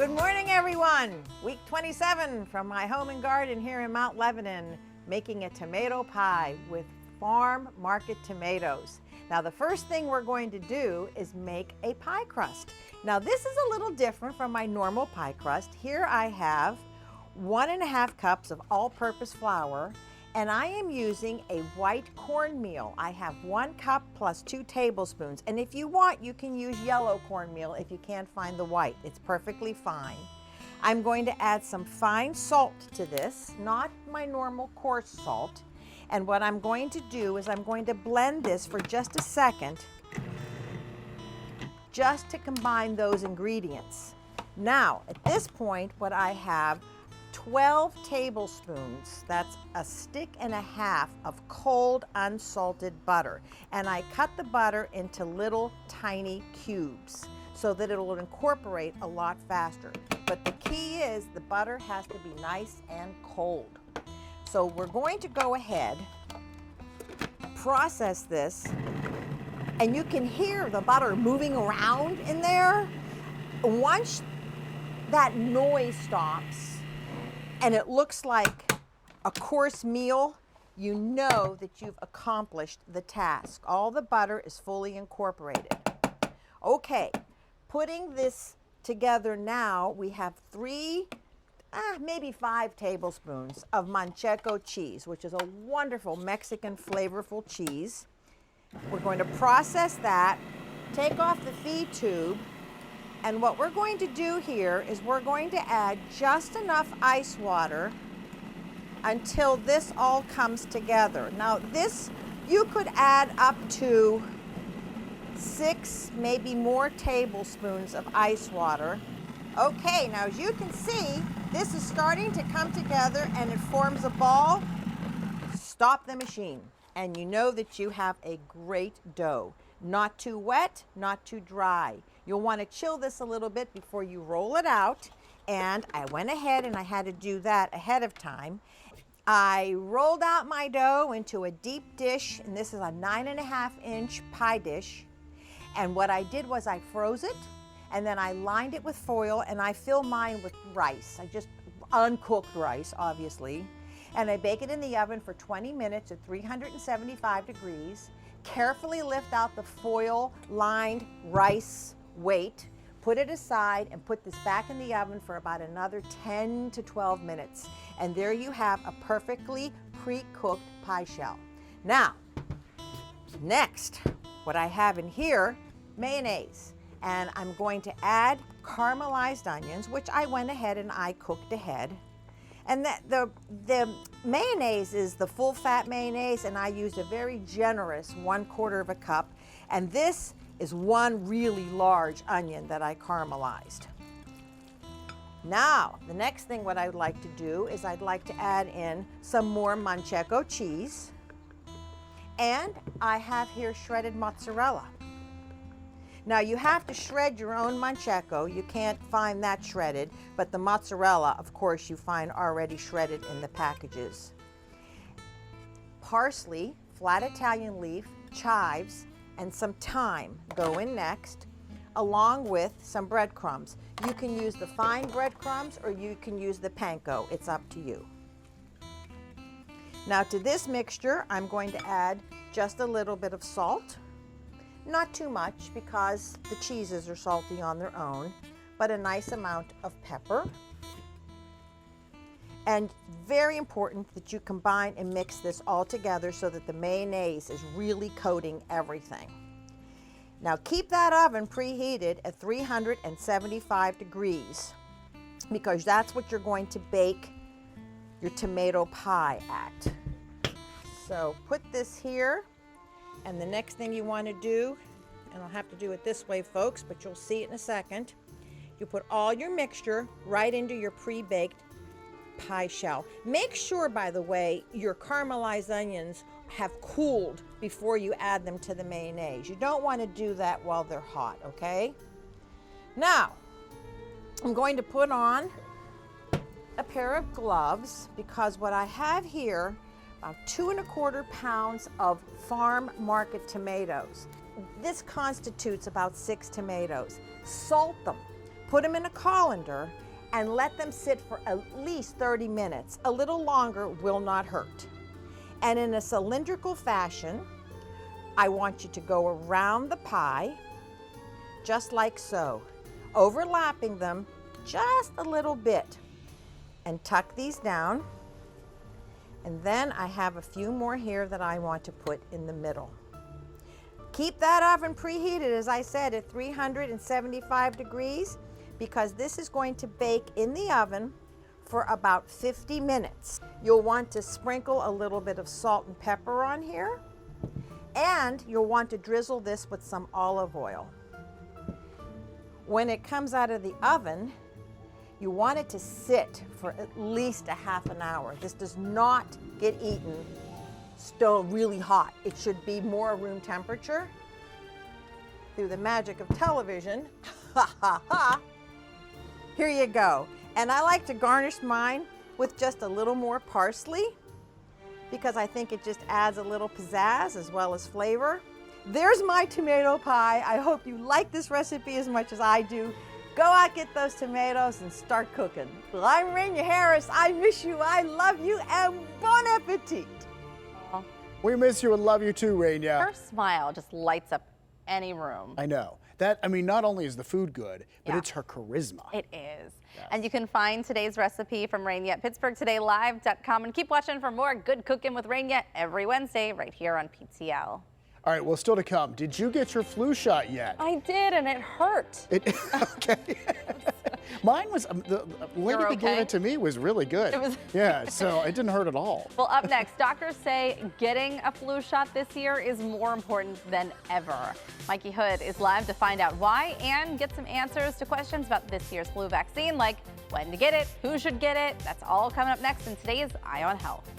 Good morning, everyone. Week 27 from my home and garden here in Mount Lebanon, making a tomato pie with farm market tomatoes. Now, the first thing we're going to do is make a pie crust. Now, this is a little different from my normal pie crust. Here I have 1.5 cups of all-purpose flour, and I am using a white cornmeal. I have 1 cup plus 2 tablespoons. And if you want, you can use yellow cornmeal if you can't find the white. It's perfectly fine. I'm going to add some fine salt to this, not my normal coarse salt. And what I'm going to do is I'm going to blend this for just a second, just to combine those ingredients. Now, at this point, what I have 12 tablespoons, that's 1.5 sticks of cold unsalted butter. And I cut the butter into little tiny cubes so that it will incorporate a lot faster. But the key is the butter has to be nice and cold. So we're going to go ahead, process this, and you can hear the butter moving around in there. Once that noise stops and it looks like a coarse meal, you know that you've accomplished the task. All the butter is fully incorporated. Okay, putting this together now, we have maybe 5 tablespoons of Manchego cheese, which is a wonderful Mexican flavorful cheese. We're going to process that, take off the feed tube, and what we're going to do here is we're going to add just enough ice water until this all comes together. Now this, you could add up to 6, maybe more tablespoons of ice water. Okay, now as you can see, this is starting to come together and it forms a ball. Stop the machine, and you know that you have a great dough. Not too wet, not too dry. You'll want to chill this a little bit before you roll it out, and I went ahead and I had to do that ahead of time. I rolled out my dough into a deep dish, and this is a 9.5-inch pie dish. And what I did was I froze it, and then I lined it with foil, and I fill mine with rice. I just uncooked rice, obviously. And I bake it in the oven for 20 minutes at 375 degrees. Carefully lift out the foil-lined rice weight, put it aside, and put this back in the oven for about another 10 to 12 minutes. And there you have a perfectly pre-cooked pie shell. Now, next, what I have in here, mayonnaise. And I'm going to add caramelized onions, which I went ahead and I cooked ahead. And the mayonnaise is the full fat mayonnaise, and I used a very generous 1/4 cup. And this is 1 really large onion that I caramelized. Now, the next thing what I'd like to do is I'd like to add in some more Manchego cheese. And I have here shredded mozzarella. Now, you have to shred your own Manchego. You can't find that shredded, but the mozzarella, of course, you find already shredded in the packages. Parsley, flat Italian leaf, chives, and some thyme go in next, along with some breadcrumbs. You can use the fine breadcrumbs or you can use the panko. It's up to you. Now, to this mixture, I'm going to add just a little bit of salt. Not too much because the cheeses are salty on their own, but a nice amount of pepper. And very important that you combine and mix this all together so that the mayonnaise is really coating everything. Now keep that oven preheated at 375 degrees because that's what you're going to bake your tomato pie at. So put this here. And the next thing you want to do, and I'll have to do it this way, folks, but you'll see it in a second, you put all your mixture right into your pre-baked pie shell. Make sure, by the way, your caramelized onions have cooled before you add them to the mayonnaise. You don't want to do that while they're hot, okay? Now, I'm going to put on a pair of gloves because what I have here, about 2¼ pounds of farm market tomatoes. This constitutes about 6 tomatoes. Salt them. put them in a colander, and let them sit for at least 30 minutes. A little longer will not hurt. And in a cylindrical fashion, I want you to go around the pie, just like so, overlapping them just a little bit, and tuck these down. And then I have a few more here that I want to put in the middle. Keep that oven preheated, as I said, at 375 degrees, because this is going to bake in the oven for about 50 minutes. You'll want to sprinkle a little bit of salt and pepper on here, and you'll want to drizzle this with some olive oil. When it comes out of the oven, you want it to sit for at least a half an hour. This does not get eaten still really hot. It should be more room temperature. Through the magic of television, ha ha ha, here you go. And I like to garnish mine with just a little more parsley, because I think it just adds a little pizzazz as well as flavor. There's my tomato pie. I hope you like this recipe as much as I do. Go out, get those tomatoes, and start cooking. Well, I'm Rania Harris. I miss you, I love you, and bon appetit. We miss you and love you too, Rania. Her smile just lights up any room. I know. That, I mean, not only is the food good, but it's her charisma. It is. Yes. And you can find today's recipe from Rania at PittsburghTodayLive.com, and keep watching for more Good Cooking with Rania every Wednesday right here on PTL. All right, well, still to come. Did you get your flu shot yet? I did, and it hurt. Okay. Mine was, the lady that gave it to me was really good. It was yeah, so it didn't hurt at all. Well, up next, doctors say getting a flu shot this year is more important than ever. Mikey Hood is live to find out why and get some answers to questions about this year's flu vaccine, like when to get it, who should get it. That's all coming up next in today's Eye on Health.